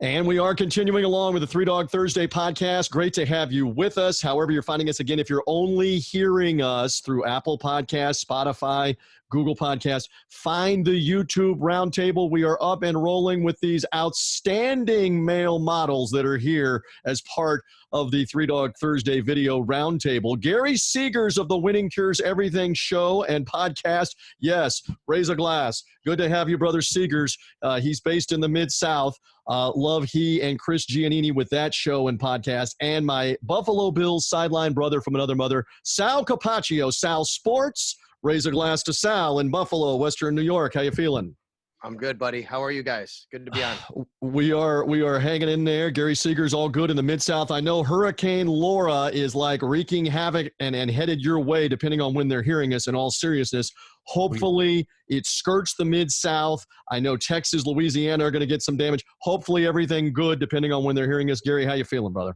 And we are continuing along with the Dog Thrusday podcast. Great to have you with us. However, you're finding us again, if you're only hearing us through Apple Podcasts, Spotify, Google Podcasts, find the YouTube Roundtable. We are up and rolling with these outstanding male models that are here as part of the Dog Thrusday video roundtable. Gary Segars of the Winning Cures Everything show and podcast. Yes, raise a glass. Good to have you, brother Segars. He's based in the Mid-South. Love he and Chris Giannini with that show and podcast. And my Buffalo Bills sideline brother from another mother, Sal Capaccio, Sal Sports. Raise a glass to Sal in Buffalo, Western New York. How you feeling? I'm good, buddy. How are you guys? Good to be on. We are hanging in there. Gary Segars, all good in the Mid-South. I know Hurricane Laura is like wreaking havoc and headed your way, depending on when they're hearing us, in all seriousness. Hopefully it skirts the Mid-South. I know Texas, Louisiana are going to get some damage. Hopefully everything good, depending on when they're hearing us. Gary, how you feeling, brother?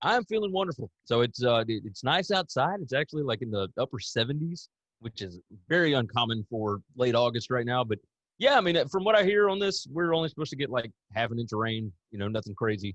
I'm feeling wonderful. So it's nice outside. It's actually like in the upper 70s, which is very uncommon for late August right now. But yeah, I mean, from what I hear on this, we're only supposed to get like half an inch of rain, nothing crazy.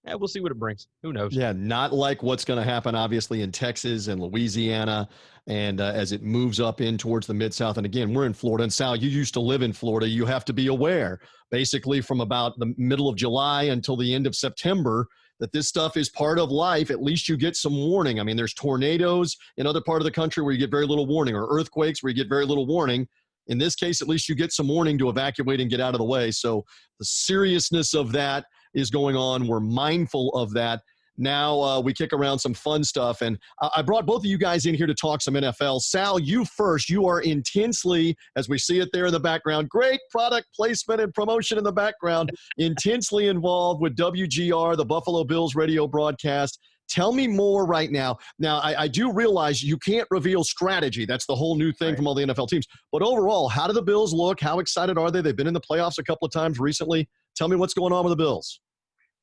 Yeah, we'll see what it brings. Who knows? Yeah, not like what's going to happen, obviously, in Texas and Louisiana, and as it moves up in towards the Mid-South. And again, we're in Florida. And Sal, you used to live in Florida. You have to be aware, basically, from about the middle of July until the end of September, that this stuff is part of life. At least you get some warning. I mean, there's tornadoes in other part of the country where you get very little warning, or earthquakes where you get very little warning. In this case, at least you get some warning to evacuate and get out of the way. So the seriousness of that is going on. We're mindful of that. Now we kick around some fun stuff. And I brought both of you guys in here to talk some NFL. Sal, you first. You are intensely, as we see it there in the background, great product placement and promotion in the background, intensely involved with WGR, the Buffalo Bills radio broadcast. Tell me more right now. Now, I do realize you can't reveal strategy. That's the whole new thing from all the NFL teams. But overall, how do the Bills look? How excited are they? They've been in the playoffs a couple of times recently. Tell me what's going on with the Bills.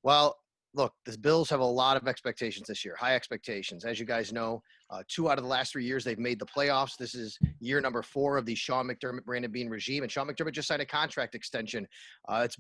Well, look, the Bills have a lot of expectations this year, high expectations. As you guys know, 2 out of the last 3 years they've made the playoffs. This is year number 4 of the Sean McDermott, Brandon Beane regime, and Sean McDermott just signed a contract extension.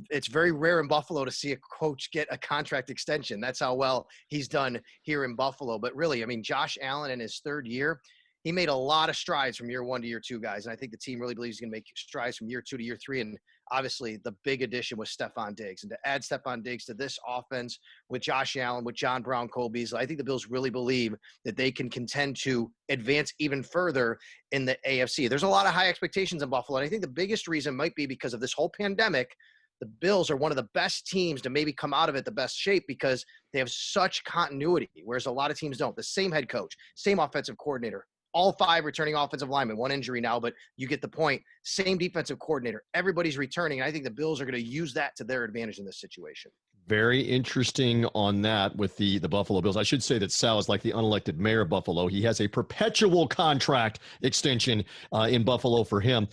It's very rare in Buffalo to see a coach get a contract extension. That's how well he's done here in Buffalo. But really, I mean, Josh Allen in his 3rd year, he made a lot of strides from year 1 to year 2, guys. And I think the team really believes he's going to make strides from year 2 to year 3. And obviously the big addition was Stephon Diggs. And to add Stephon Diggs to this offense with Josh Allen, with John Brown, Cole Beasley, I think the Bills really believe that they can contend to advance even further in the AFC. There's a lot of high expectations in Buffalo. And I think the biggest reason might be because of this whole pandemic. The Bills are one of the best teams to maybe come out of it the best shape because they have such continuity, whereas a lot of teams don't. The same head coach, same offensive coordinator, all 5 returning offensive linemen, 1 injury now, but you get the point. Same defensive coordinator. Everybody's returning, and I think the Bills are going to use that to their advantage in this situation. Very interesting on that with the Buffalo Bills. I should say that Sal is like the unelected mayor of Buffalo. He has a perpetual contract extension in Buffalo for him.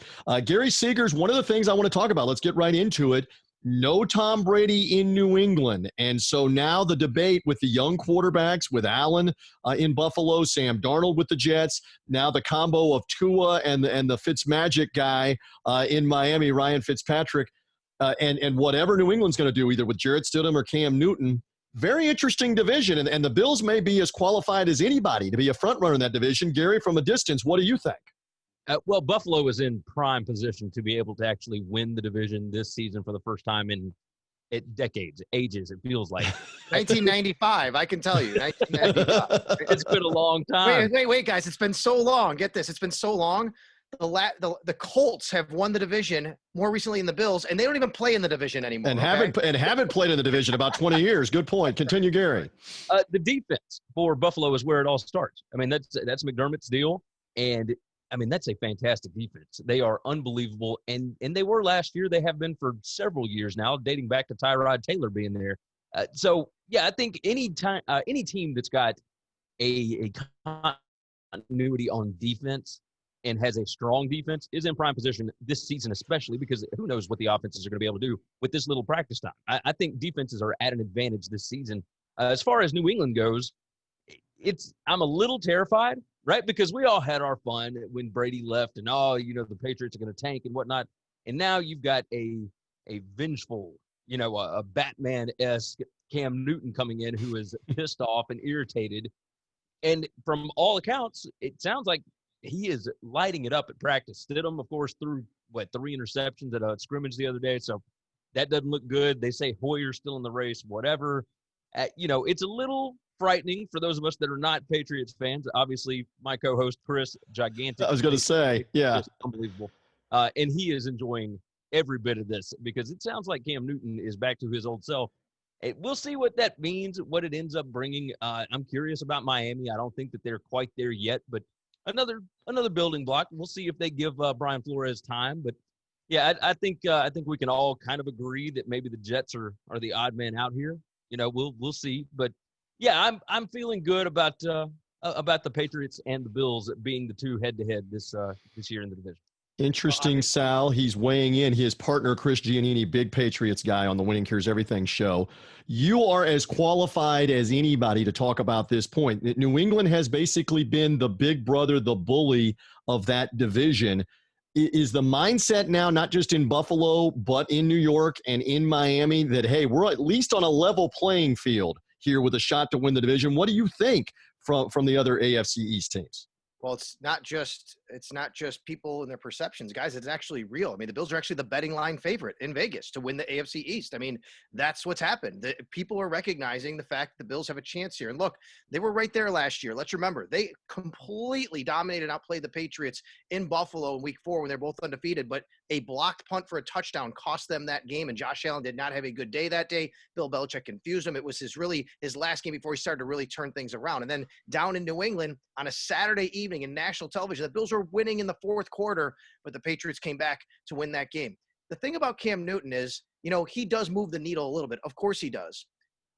Gary Segars, one of the things I want to talk about, let's get right into it. No Tom Brady in New England. And so now the debate with the young quarterbacks, with Allen in Buffalo, Sam Darnold with the Jets, now the combo of Tua and the Fitzmagic guy in Miami, Ryan Fitzpatrick, and whatever New England's going to do, either with Jarrett Stidham or Cam Newton. Very interesting division, and the Bills may be as qualified as anybody to be a front runner in that division. Gary, from a distance, what do you think? Well, Buffalo is in prime position to be able to actually win the division this season for the first time in decades, ages, it feels like. 1995, I can tell you. 1995. It's been a long time. Wait, guys. It's been so long. Get this. It's been so long. The Colts have won the division more recently than the Bills, and they don't even play in the division anymore. And haven't played in the division about 20 years. Good point. Continue, Gary. The defense for Buffalo is where it all starts. I mean, that's McDermott's deal, and I mean, that's a fantastic defense. They are unbelievable, and they were last year. They have been for several years now, dating back to Tyrod Taylor being there. So, yeah, I think any team that's got a continuity on defense and has a strong defense is in prime position this season, especially because who knows what the offenses are going to be able to do with this little practice time. I think defenses are at an advantage this season. As far as New England goes, I'm a little terrified, right? Because we all had our fun when Brady left and, the Patriots are going to tank and whatnot. And now you've got a vengeful a Batman-esque Cam Newton coming in who is pissed off and irritated. And from all accounts, it sounds like he is lighting it up at practice. Stidham, of course, threw, 3 interceptions at a scrimmage the other day. So that doesn't look good. They say Hoyer's still in the race, whatever. It's a little frightening for those of us that are not Patriots fans. Obviously, my co-host, Chris, gigantic. I was going to say, yeah. Just unbelievable. And he is enjoying every bit of this because it sounds like Cam Newton is back to his old self. We'll see what that means, what it ends up bringing. I'm curious about Miami. I don't think that they're quite there yet, but another building block. We'll see if they give Brian Flores time. But yeah, I think we can all kind of agree that maybe the Jets are the odd man out here. We'll see. But yeah, I'm feeling good about the Patriots and the Bills being the two head-to-head this year in the division. Interesting, Sal. He's weighing in. His partner, Chris Giannini, big Patriots guy on the Winning Cures Everything show. You are as qualified as anybody to talk about this point. New England has basically been the big brother, the bully of that division. Is the mindset now, not just in Buffalo, but in New York and in Miami, that, hey, we're at least on a level playing field here with a shot to win the division? What do you think from the other AFC East teams? Well, it's not just people and their perceptions, guys. It's actually real. I mean, the Bills are actually the betting line favorite in Vegas to win the AFC East. I mean, that's what's happened. People are recognizing the fact the Bills have a chance here. And look, they were right there last year. Let's remember, they completely dominated, outplayed the Patriots in Buffalo in Week 4 when they're both undefeated. But a blocked punt for a touchdown cost them that game, and Josh Allen did not have a good day that day. Bill Belichick confused him. It was his last game before he started to really turn things around. And then down in New England on a Saturday evening in national television, the Bills were winning in the fourth quarter, but the Patriots came back to win that game. The thing about Cam Newton is, he does move the needle a little bit. Of course he does.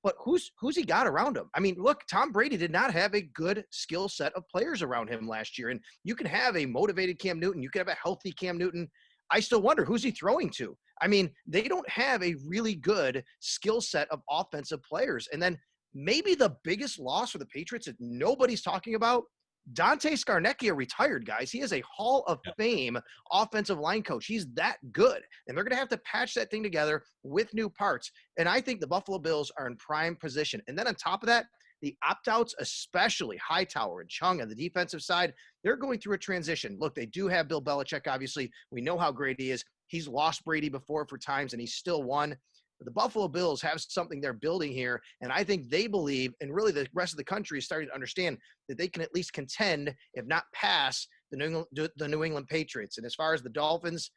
But who's he got around him? I mean, look, Tom Brady did not have a good skill set of players around him last year. And you can have a motivated Cam Newton. You can have a healthy Cam Newton. I still wonder, who's he throwing to? I mean, they don't have a really good skill set of offensive players. And then maybe the biggest loss for the Patriots that nobody's talking about, Dante Scarnecchia retired, guys. He is a Hall of Fame offensive line coach. He's that good. And they're going to have to patch that thing together with new parts. And I think the Buffalo Bills are in prime position. And then on top of that, the opt-outs, especially Hightower and Chung on the defensive side, they're going through a transition. Look, they do have Bill Belichick, obviously. We know how great he is. He's lost Brady before for times, and he's still won. But the Buffalo Bills have something they're building here, and I think they believe, and really the rest of the country is starting to understand, that they can at least contend, if not pass, the New England Patriots. And as far as the Dolphins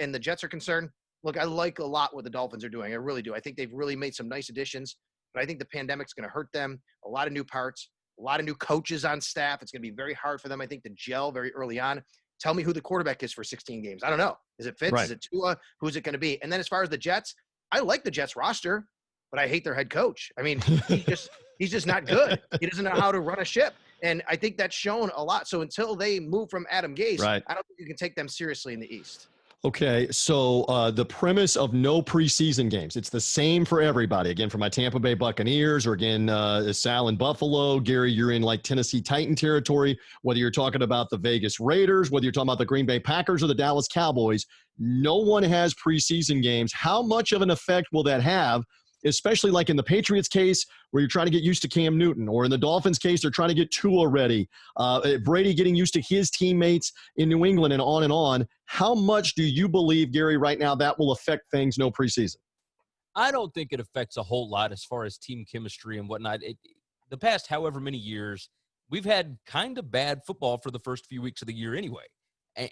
and the Jets are concerned, look, I like a lot what the Dolphins are doing. I really do. I think they've really made some nice additions, but I think the pandemic's going to hurt them. A lot of new parts, a lot of new coaches on staff. It's going to be very hard for them, I think, to gel very early on. Tell me who the quarterback is for 16 games. I don't know. Is it Fitz? Right. Is it Tua? Who's it going to be? And then as far as the Jets, I like the Jets roster, but I hate their head coach. I mean, he's just not good. He doesn't know how to run a ship. And I think that's shown a lot. So until they move from Adam Gase, right, I don't think you can take them seriously in the East. Okay, so the premise of no preseason games, it's the same for everybody. Again, for my Tampa Bay Buccaneers, or again, Sal in Buffalo. Gary, you're in like Tennessee Titan territory. Whether you're talking about the Vegas Raiders, whether you're talking about the Green Bay Packers or the Dallas Cowboys, no one has preseason games. How much of an effect will that have, especially like in the Patriots case where you're trying to get used to Cam Newton, or in the Dolphins case, they're trying to get Tua ready, Brady getting used to his teammates in New England, and on and on. How much do you believe, Gary, right now that will affect things no preseason? I don't think it affects a whole lot as far as team chemistry and whatnot. The past however many years, we've had kind of bad football for the first few weeks of the year anyway.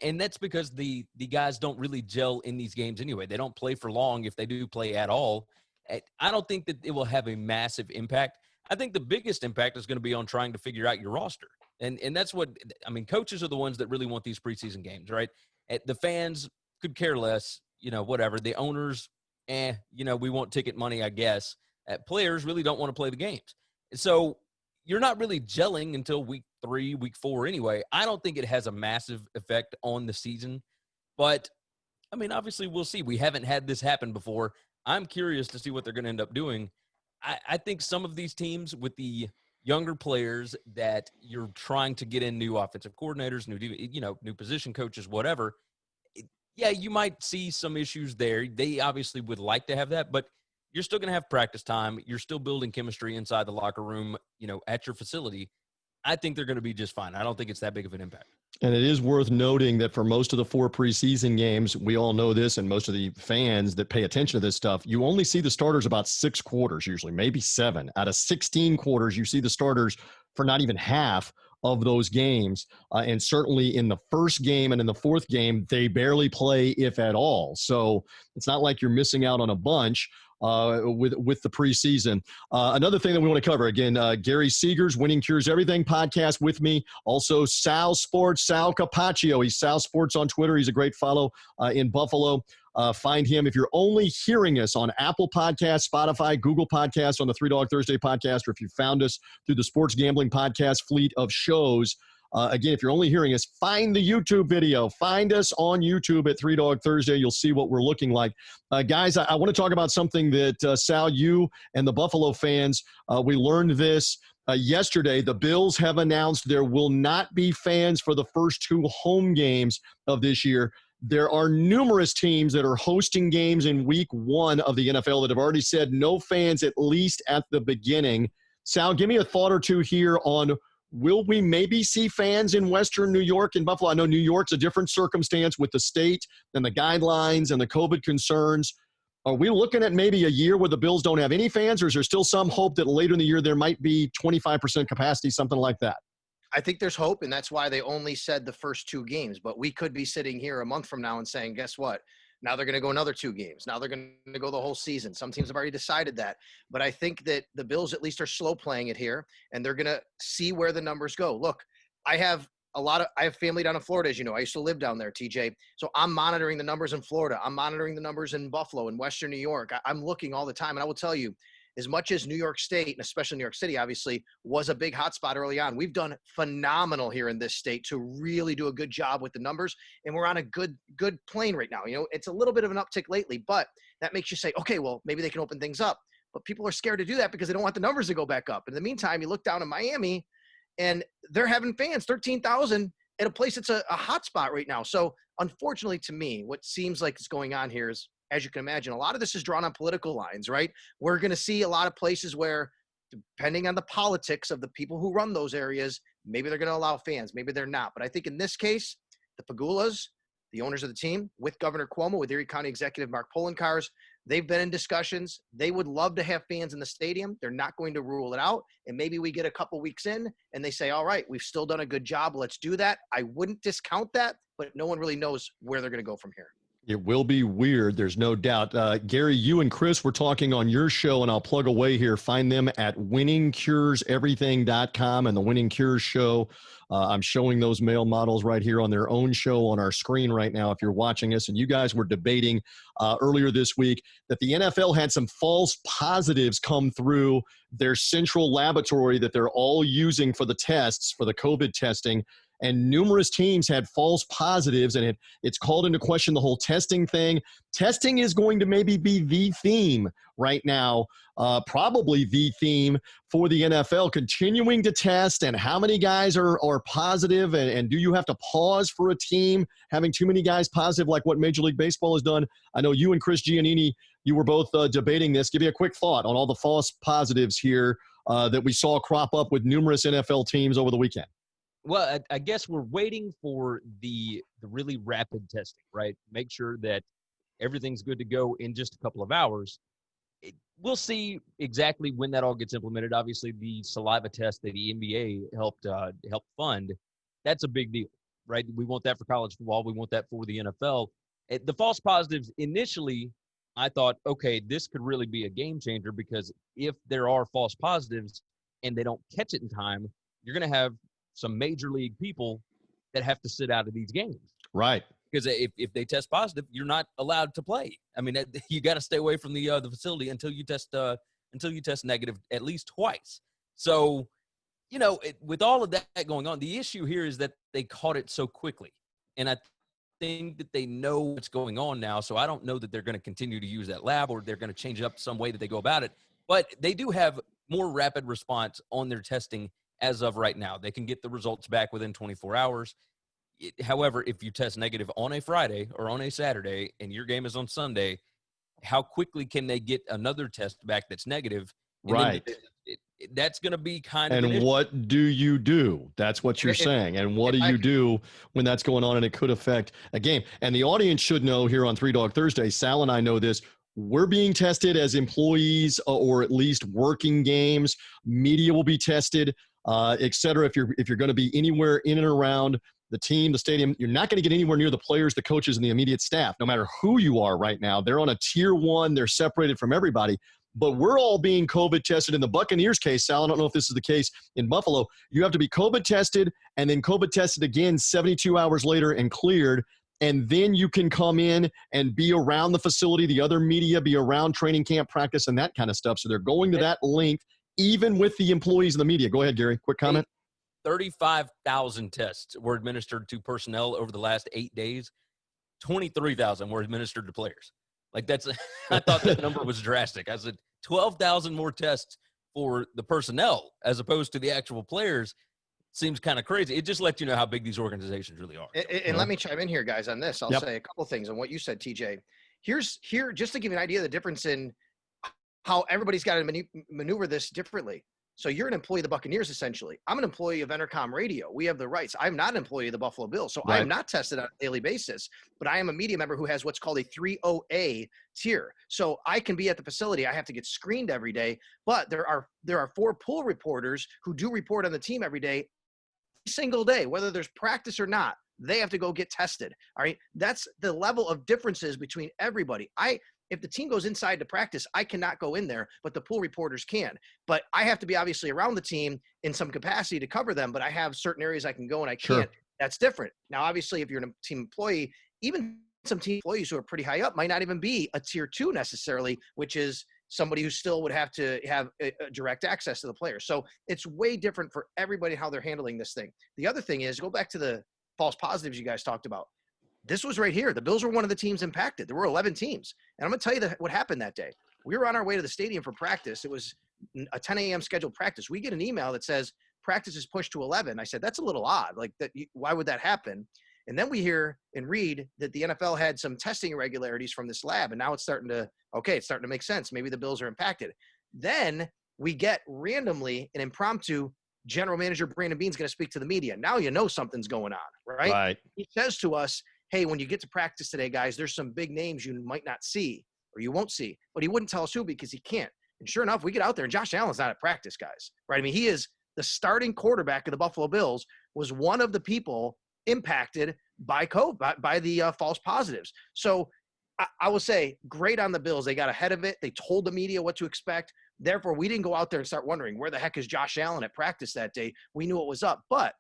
And that's because the guys don't really gel in these games anyway. They don't play for long if they do play at all. I don't think that it will have a massive impact. I think the biggest impact is going to be on trying to figure out your roster. And that's what – I mean, coaches are the ones that really want these preseason games, right? The fans could care less, whatever. The owners, we want ticket money, I guess. Players really don't want to play the games. So you're not really gelling until week 3, week 4 anyway. I don't think it has a massive effect on the season. But, I mean, obviously we'll see. We haven't had this happen before. I'm curious to see what they're going to end up doing. I think some of these teams with the younger players that you're trying to get in, new offensive coordinators, new position coaches, whatever, you might see some issues there. They obviously would like to have that, but you're still going to have practice time. You're still building chemistry inside the locker room, at your facility. I think they're going to be just fine. I don't think it's that big of an impact. And it is worth noting that for most of the 4 preseason games, we all know this, and most of the fans that pay attention to this stuff, you only see the starters about 6 quarters, usually, maybe 7. Out of 16 quarters, you see the starters for not even half of those games. And certainly in the first game and in the fourth game, they barely play, if at all. So it's not like you're missing out on a bunch with the preseason. Another thing that we want to cover, again, Gary Segars, Winning Cures Everything podcast with me. Also, Sal Sports, Sal Capaccio. He's Sal Sports on Twitter. He's a great follow in Buffalo. Find him if you're only hearing us on Apple Podcasts, Spotify, Google Podcasts, on the Dog Thrusday podcast, or if you found us through the Sports Gambling Podcast fleet of shows. Again, if you're only hearing us, find the YouTube video. Find us on YouTube at Dog Thursday. You'll see what we're looking like. Guys, I want to talk about something that, Sal, you and the Buffalo fans, we learned this yesterday. The Bills have announced there will not be fans for the first 2 home games of this year. There are numerous teams that are hosting games in week 1 of the NFL that have already said no fans, at least at the beginning. Sal, give me a thought or two here on, will we maybe see fans in Western New York and Buffalo? I know New York's a different circumstance with the state and the guidelines and the COVID concerns. Are we looking at maybe a year where the Bills don't have any fans, or is there still some hope that later in the year there might be 25% capacity, something like that? I think there's hope, and that's why they only said the first 2 games. But we could be sitting here a month from now and saying, guess what? Now they're going to go another 2 games. Now they're going to go the whole season. Some teams have already decided that. But I think that the Bills at least are slow playing it here, and they're going to see where the numbers go. Look, I have family down in Florida, as you know. I used to live down there, TJ. So I'm monitoring the numbers in Florida. I'm monitoring the numbers in Buffalo and Western New York. I'm looking all the time. And I will tell you, as much as New York State, and especially New York City, obviously, was a big hotspot early on, we've done phenomenal here in this state to really do a good job with the numbers, and we're on a good plane right now. It's a little bit of an uptick lately, but that makes you say, okay, well, maybe they can open things up. But people are scared to do that because they don't want the numbers to go back up. In the meantime, you look down in Miami, and they're having fans, 13,000, at a place that's a hotspot right now. So, unfortunately to me, what seems like is going on here is, as you can imagine, a lot of this is drawn on political lines, right? We're going to see a lot of places where, depending on the politics of the people who run those areas, maybe they're going to allow fans, maybe they're not. But I think in this case, the Pagulas, the owners of the team, with Governor Cuomo, with Erie County Executive Mark Poloncarz, they've been in discussions. They would love to have fans in the stadium. They're not going to rule it out. And maybe we get a couple weeks in and they say, all right, we've still done a good job. Let's do that. I wouldn't discount that, but no one really knows where they're going to go from here. It will be weird. There's no doubt. Gary, you and Chris were talking on your show, and I'll plug away here. Find them at winningcureseverything.com and the Winning Cures Show. I'm showing those male models right here on their own show on our screen right now if you're watching us. And you guys were debating earlier this week that the NFL had some false positives come through their central laboratory that they're all using for the tests, for the COVID testing. And numerous teams had false positives, and it's called into question the whole testing thing. Testing is going to maybe be the theme right now, probably the theme for the NFL, continuing to test and how many guys are positive, and do you have to pause for a team having too many guys positive like what Major League Baseball has done? I know you and Chris Giannini, you were both debating this. Give me a quick thought on all the false positives here that we saw crop up with numerous NFL teams over the weekend. Well, I guess we're waiting for the really rapid testing, right? Make sure that everything's good to go in just a couple of hours. We'll see exactly when that all gets implemented. Obviously, the saliva test that the NBA helped fund, that's a big deal, right? We want that for college football. We want that for the NFL. The false positives, initially, I thought, okay, this could really be a game changer, because if there are false positives and they don't catch it in time, you're going to have some major league people that have to sit out of these games. Right. Because if they test positive, you're not allowed to play. I mean, you got to stay away from the facility until you test negative at least twice. So, with all of that going on, the issue here is that they caught it so quickly. And I think that they know what's going on now. So I don't know that they're going to continue to use that lab, or they're going to change up some way that they go about it. But they do have more rapid response on their testing as of right now. They can get the results back within 24 hours. However, if you test negative on a Friday or on a Saturday and your game is on Sunday, how quickly can they get another test back that's negative? And Right. That's going to be kind of an And issue. what do you do? That's what you're saying. And what do you do when that's going on and it could affect a game? And the audience should know here on Dog Thursday, Sal and I know this. We're being tested as employees or at least working games. Media will be tested, et cetera. If you're going to be anywhere in and around the team, the stadium, you're not going to get anywhere near the players, the coaches, and the immediate staff, no matter who you are right now. They're on a tier 1. They're separated from everybody. But we're all being COVID tested. In the Buccaneers case, Sal, I don't know if this is the case in Buffalo, you have to be COVID tested and then COVID tested again 72 hours later and cleared. And then you can come in and be around the facility, the other media, be around training camp practice and that kind of stuff. So they're going to that length, even with the employees and the media. Go ahead, Gary. Quick comment. 35,000 tests were administered to personnel over the last 8 days. 23,000 were administered to players. Like that's, I thought that number was drastic. I said 12,000 more tests for the personnel as opposed to the actual players seems kind of crazy. It just lets you know how big these organizations really are. And let me chime in here, guys, on this. I'll say a couple things on what you said, TJ. Here, just to give you an idea of the difference in how everybody's got to maneuver this differently. So you're an employee of the Buccaneers, essentially. I'm an employee of Entercom Radio. We have the rights. I'm not an employee of the Buffalo Bills, so I'm not tested on a daily basis. But I am a media member who has what's called a 30A tier. So I can be at the facility. I have to get screened every day. But there are 4 pool reporters who do report on the team every day, single day, whether there's practice or not. They have to go get tested. All right. That's the level of differences between everybody. If the team goes inside to practice, I cannot go in there, but the pool reporters can. But I have to be obviously around the team in some capacity to cover them, but I have certain areas I can go and I can't. That's different. Now, obviously, if you're a team employee, even some team employees who are pretty high up might not even be a tier 2 necessarily, which is somebody who still would have to have a direct access to the players. So it's way different for everybody how they're handling this thing. The other thing is, go back to the false positives you guys talked about. This was right here. The Bills were one of the teams impacted. There were 11 teams. And I'm going to tell you what happened that day. We were on our way to the stadium for practice. It was a 10 a.m. scheduled practice. We get an email that says practice is pushed to 11. I said, that's a little odd. Like, why would that happen? And then we hear and read that the NFL had some testing irregularities from this lab. And now it's starting to make sense. Maybe the Bills are impacted. Then we get randomly an impromptu general manager, Brandon Beane's going to speak to the media. Now you know something's going on, right? He says to us, hey, when you get to practice today, guys, there's some big names you might not see or you won't see. But he wouldn't tell us who because he can't. And sure enough, we get out there and Josh Allen's not at practice, guys, right? I mean, he is the starting quarterback of the Buffalo Bills, was one of the people impacted by COVID, by the false positives. So I will say, great on the Bills. They got ahead of it. They told the media what to expect. Therefore, we didn't go out there and start wondering where the heck is Josh Allen at practice that day. We knew what was up. But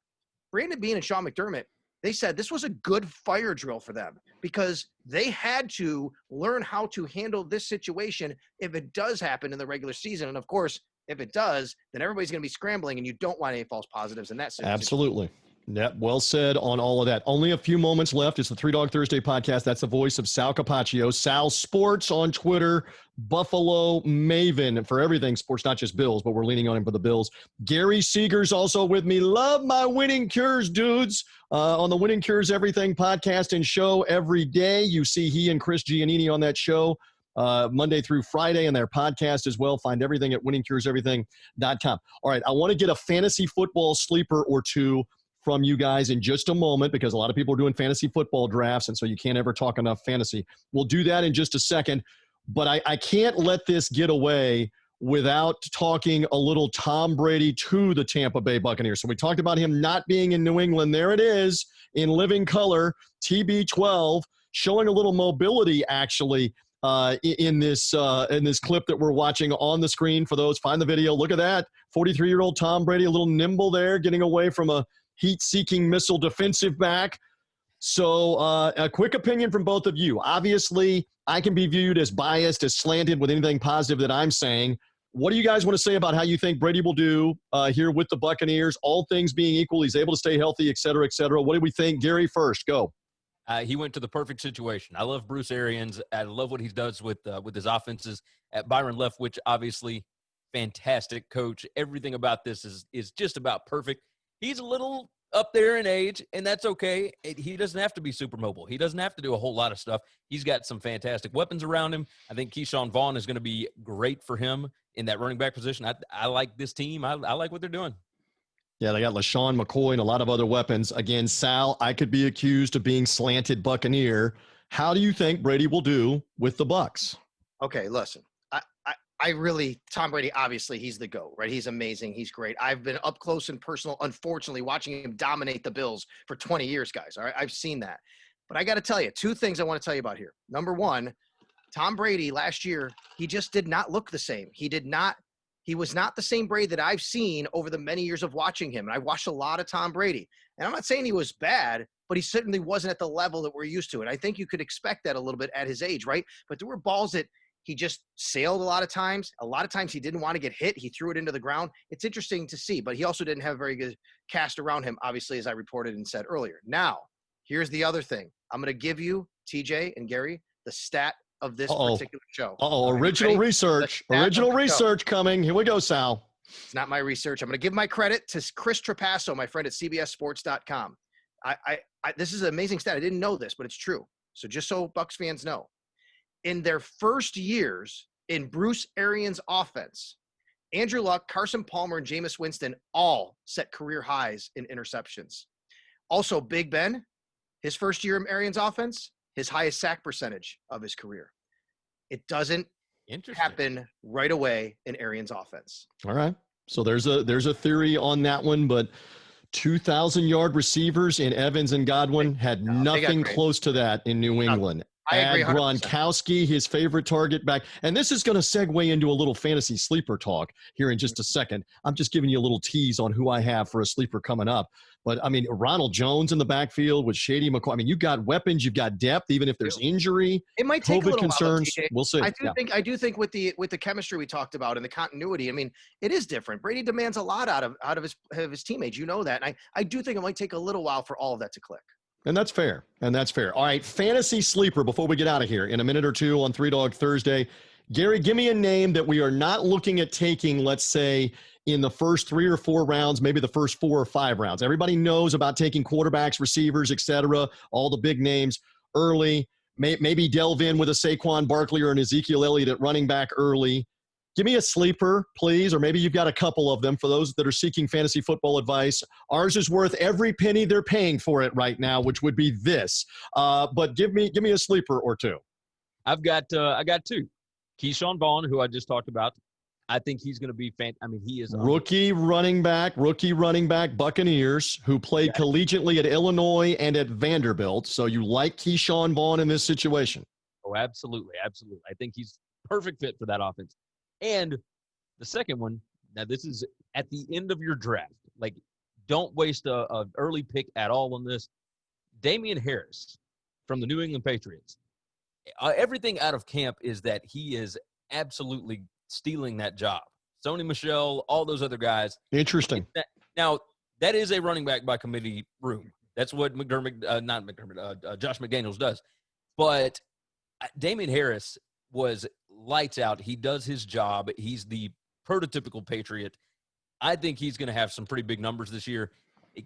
Brandon Beane and Sean McDermott, they said this was a good fire drill for them because they had to learn how to handle this situation if it does happen in the regular season. And, of course, if it does, then everybody's going to be scrambling, and you don't want any false positives in that situation. Absolutely. Yeah, well said on all of that. Only a few moments left. It's the Dog Thursday podcast. That's the voice of Sal Capaccio. Sal Sports on Twitter, Buffalo Maven for everything sports, not just Bills, but we're leaning on him for the Bills. Gary Segars also with me. Love my Winning Cures dudes on the Winning Cures Everything podcast and show every day. You see he and Chris Giannini on that show Monday through Friday, and their podcast as well. Find everything at winningcureseverything.com. All right, I want to get a fantasy football sleeper or two from you guys in just a moment because a lot of people are doing fantasy football drafts, and so you can't ever talk enough fantasy. We'll do that in just a second, but I can't let this get away without talking a little Tom Brady to the Tampa Bay Buccaneers. So we talked about him not being in New England. There it is in living color, TB12, showing a little mobility actually in this clip that we're watching on the screen. For those, find the video. Look at that. 43-year-old Tom Brady, a little nimble there, getting away from a heat-seeking missile defensive back. So a quick opinion from both of you. Obviously, I can be viewed as biased, as slanted with anything positive that I'm saying. What do you guys want to say about how you think Brady will do here with the Buccaneers? All things being equal, he's able to stay healthy, et cetera, et cetera. What do we think? Gary first, go. He went to the perfect situation. I love Bruce Arians. I love what he does with his offenses at Byron Leftwich. Obviously, fantastic coach. Everything about this is just about perfect. He's a little up there in age, and that's okay. He doesn't have to be super mobile. He doesn't have to do a whole lot of stuff. He's got some fantastic weapons around him. I think Keyshawn Vaughn is going to be great for him in that running back position. I like this team. I like what they're doing. Yeah, they got LaShawn McCoy and a lot of other weapons. Again, Sal, I could be accused of being slanted Buccaneer. How do you think Brady will do with the Bucs? Okay, listen. I really, Tom Brady, obviously, he's the GOAT, right? He's amazing. He's great. I've been up close and personal, unfortunately, watching him dominate the Bills for 20 years, guys. All right, I've seen that. But I got to tell you, two things I want to tell you about here. Number one, Tom Brady last year, he just did not look the same. He was not the same Brady that I've seen over the many years of watching him. And I watched a lot of Tom Brady. And I'm not saying he was bad, but he certainly wasn't at the level that we're used to. And I think you could expect that a little bit at his age, right? But there were balls that he just sailed a lot of times. A lot of times he didn't want to get hit. He threw it into the ground. It's interesting to see, but he also didn't have a very good cast around him, obviously, as I reported and said earlier. Now, here's the other thing. I'm going to give you, TJ and Gary, the stat of this particular show. Original research. Original research coming. Here we go, Sal. It's not my research. I'm going to give my credit to Chris Trapasso, my friend at CBSSports.com. This is an amazing stat. I didn't know this, but it's true. So just so Bucs fans know, in their first years in Bruce Arians' offense, Andrew Luck, Carson Palmer, and Jameis Winston all set career highs in interceptions. Also, Big Ben, his first year in Arians' offense, his highest sack percentage of his career. It doesn't happen right away in Arians' offense. All right. So there's a theory on that one, but 2,000-yard receivers in Evans and Godwin had nothing close to that in New England. I agree 100%. Gronkowski, his favorite target back. And this is going to segue into a little fantasy sleeper talk here in just a second. I'm just giving you a little tease on who I have for a sleeper coming up. But, I mean, Ronald Jones in the backfield with Shady McCoy. I mean, you've got weapons, you've got depth, even if there's injury. It might take a little concerns. While, we'll see. I do think with the chemistry we talked about and the continuity, I mean, it is different. Brady demands a lot out of his teammates. You know that. And I do think it might take a little while for all of that to click. And that's fair. All right, fantasy sleeper before we get out of here in a minute or two on Dog Thursday. Gary, give me a name that we are not looking at taking, let's say, in the first 3 or 4 rounds, maybe the first 4 or 5 rounds. Everybody knows about taking quarterbacks, receivers, etc., all the big names early. Maybe delve in with a Saquon Barkley or an Ezekiel Elliott at running back early. Give me a sleeper, please, or maybe you've got a couple of them for those that are seeking fantasy football advice. Ours is worth every penny they're paying for it right now, which would be this. But give me a sleeper or two. I got 2. Keyshawn Vaughn, who I just talked about. I think he's going to be he is rookie running back, Buccaneers, who played collegiately at Illinois and at Vanderbilt. So you like Keyshawn Vaughn in this situation? Oh, absolutely. I think he's perfect fit for that offense. And the second one, now this is at the end of your draft. Like, don't waste a early pick at all on this. Damian Harris from the New England Patriots. Everything out of camp is that he is absolutely stealing that job. Sony Michel, all those other guys. Interesting. Now, that is a running back by committee room. That's what Josh McDaniels does. But Damian Harris was lights out. He does his job. He's the prototypical Patriot. I think he's going to have some pretty big numbers this year.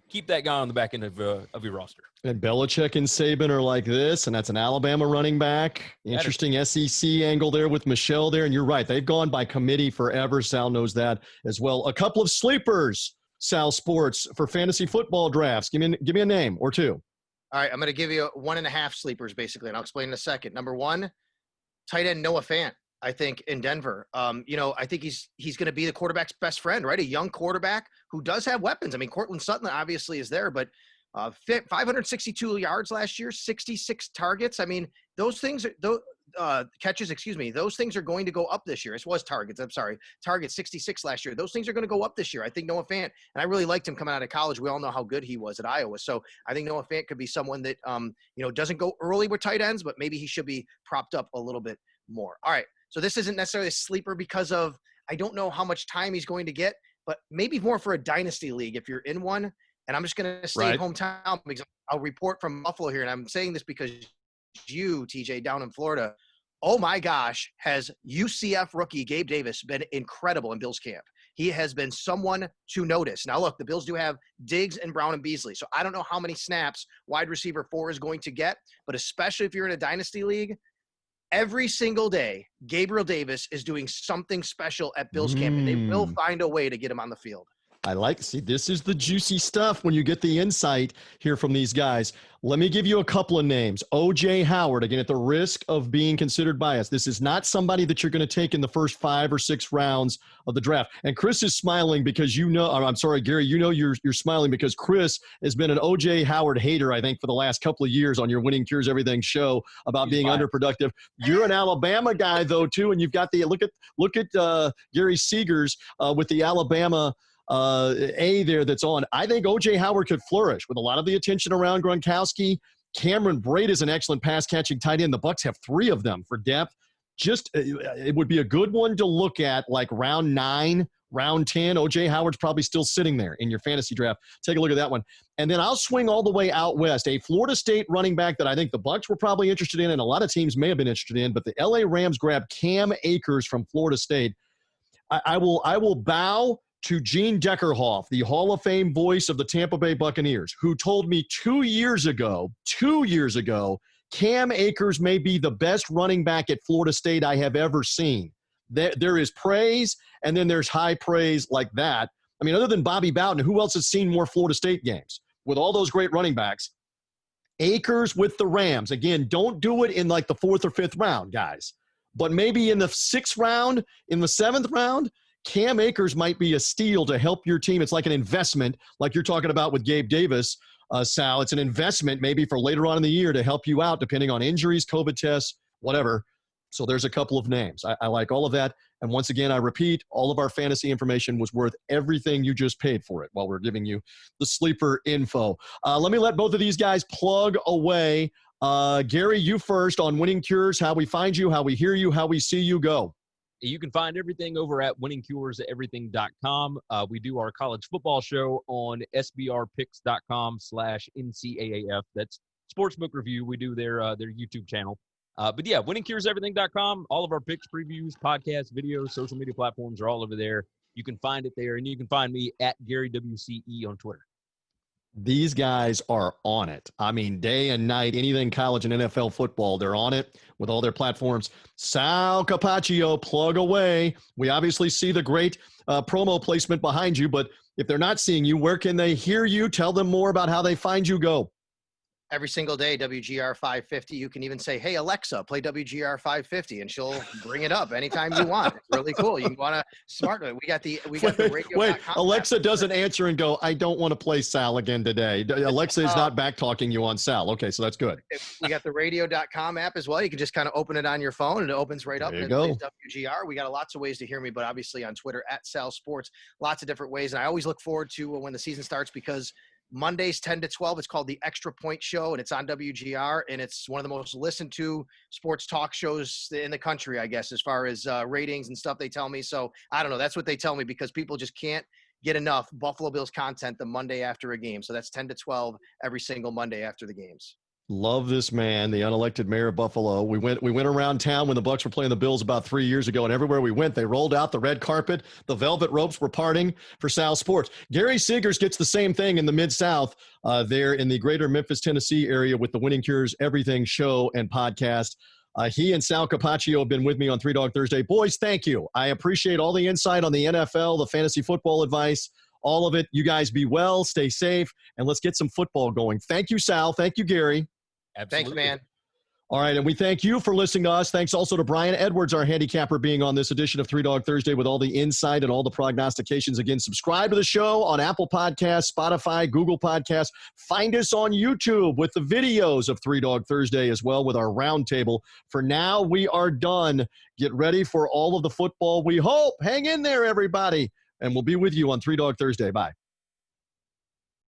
Keep that guy on the back end of your roster. And Belichick and Saban are like this, and that's an Alabama running back. Interesting SEC angle there with Michelle there, and you're right. They've gone by committee forever. Sal knows that as well. A couple of sleepers, Sal Sports, for fantasy football drafts. Give me a name or two. All right, I'm going to give you 1.5 sleepers, basically, and I'll explain in a second. Number 1, tight end Noah Fant, I think, in Denver. I think he's going to be the quarterback's best friend, right? A young quarterback who does have weapons. I mean, Cortland Sutton obviously is there, but 562 yards last year, 66 targets. I mean, those things catches, those things are going to go up this year. It was targets. I'm sorry. Targets 66 last year. Those things are going to go up this year. I think Noah Fant, and I really liked him coming out of college. We all know how good he was at Iowa. So I think Noah Fant could be someone that, doesn't go early with tight ends, but maybe he should be propped up a little bit more. All right. So this isn't necessarily a sleeper because of, I don't know how much time he's going to get, but maybe more for a dynasty league if you're in one. And I'm just going to stay hometown because I'll report from Buffalo here. And I'm saying this because you, TJ, down in Florida, oh my gosh, has UCF rookie Gabe Davis been incredible in Bills camp. He has been someone to notice. Now, look, the Bills do have Diggs and Brown and Beasley, so I don't know how many snaps wide receiver 4 is going to get, but especially if you're in a dynasty league, every single day, Gabriel Davis is doing something special at Bills camp, and they will find a way to get him on the field. See, this is the juicy stuff when you get the insight here from these guys. Let me give you a couple of names. O.J. Howard, again, at the risk of being considered biased. This is not somebody that you're going to take in the first 5 or 6 rounds of the draft. And Chris is smiling because I'm sorry, Gary, you're smiling because Chris has been an O.J. Howard hater, I think, for the last couple of years on your Winning Cures Everything show about being underproductive. You're an Alabama guy, though, too, and you've got the look at Gary Segars with the Alabama there that's on. I think O.J. Howard could flourish with a lot of the attention around Gronkowski. Cameron Braid is an excellent pass-catching tight end. The Bucs have 3 of them for depth. It would be a good one to look at, like round 9, round 10. O.J. Howard's probably still sitting there in your fantasy draft. Take a look at that one. And then I'll swing all the way out west. A Florida State running back that I think the Bucs were probably interested in and a lot of teams may have been interested in, but the L.A. Rams grabbed Cam Akers from Florida State. I will bow to Gene Deckerhoff, the Hall of Fame voice of the Tampa Bay Buccaneers, who told me 2 years ago, Cam Akers may be the best running back at Florida State I have ever seen. There is praise, and then there's high praise like that. I mean, other than Bobby Bowden, who else has seen more Florida State games with all those great running backs? Akers with the Rams. Again, don't do it in like the 4th or 5th round, guys. But maybe in the 6th round, in the 7th round, Cam Akers might be a steal to help your team. It's like an investment, like you're talking about with Gabe Davis, Sal. It's an investment maybe for later on in the year to help you out, depending on injuries, COVID tests, whatever. So there's a couple of names. I like all of that. And once again, I repeat, all of our fantasy information was worth everything you just paid for it while we're giving you the sleeper info. Let me let both of these guys plug away. Gary, you first on Winning Cures, how we find you, how we hear you, how we see you. Go. You can find everything over at winningcureseverything.com. We do our college football show on sbrpicks.com/NCAAF. That's Sportsbook Review. We do their YouTube channel. But yeah, winningcureseverything.com. All of our picks, previews, podcasts, videos, social media platforms are all over there. You can find it there, and you can find me at Gary WCE on Twitter. These guys are on it. I mean, day and night, anything college and NFL football, they're on it with all their platforms. Sal Capaccio, plug away. We obviously see the great promo placement behind you, but if they're not seeing you, where can they hear you? Tell them more about how they find you. Go. Every single day, WGR 550. You can even say, hey, Alexa, play WGR 550, and she'll bring it up anytime you want. It's really cool. You want to smart it. We got the radio. Wait, Alexa doesn't answer and go, I don't want to play Sal again today. Alexa is not back talking you on Sal. Okay, so that's good. We got the radio.com app as well. You can just kind of open it on your phone, and it opens right up. There you go. WGR. We got lots of ways to hear me, but obviously on Twitter at Sal Sports, lots of different ways. And I always look forward to when the season starts because Mondays 10 to 12, it's called the Extra Point Show, and it's on WGR, and it's one of the most listened to sports talk shows in the country, I guess, as far as ratings and stuff they tell me. So I don't know. That's what they tell me because people just can't get enough Buffalo Bills content the Monday after a game. So that's 10 to 12 every single Monday after the games. Love this man, the unelected mayor of Buffalo. We went around town when the Bucs were playing the Bills about 3 years ago, and everywhere we went, they rolled out the red carpet. The velvet ropes were parting for Sal Sports. Gary Segars gets the same thing in the Mid-South there in the greater Memphis, Tennessee area with the Winning Cures Everything show and podcast. He and Sal Capaccio have been with me on Three Dog Thursday. Boys, thank you. I appreciate all the insight on the NFL, the fantasy football advice, all of it. You guys be well, stay safe, and let's get some football going. Thank you, Sal. Thank you, Gary. Absolutely. Thanks, man. All right, and we thank you for listening to us. Thanks also to Brian Edwards, our handicapper, being on this edition of Three Dog Thursday with all the insight and all the prognostications. Again, subscribe to the show on Apple Podcasts, Spotify, Google Podcasts. Find us on YouTube with the videos of Three Dog Thursday as well with our roundtable. For now, we are done. Get ready for all of the football we hope. Hang in there, everybody, and we'll be with you on Three Dog Thursday. Bye.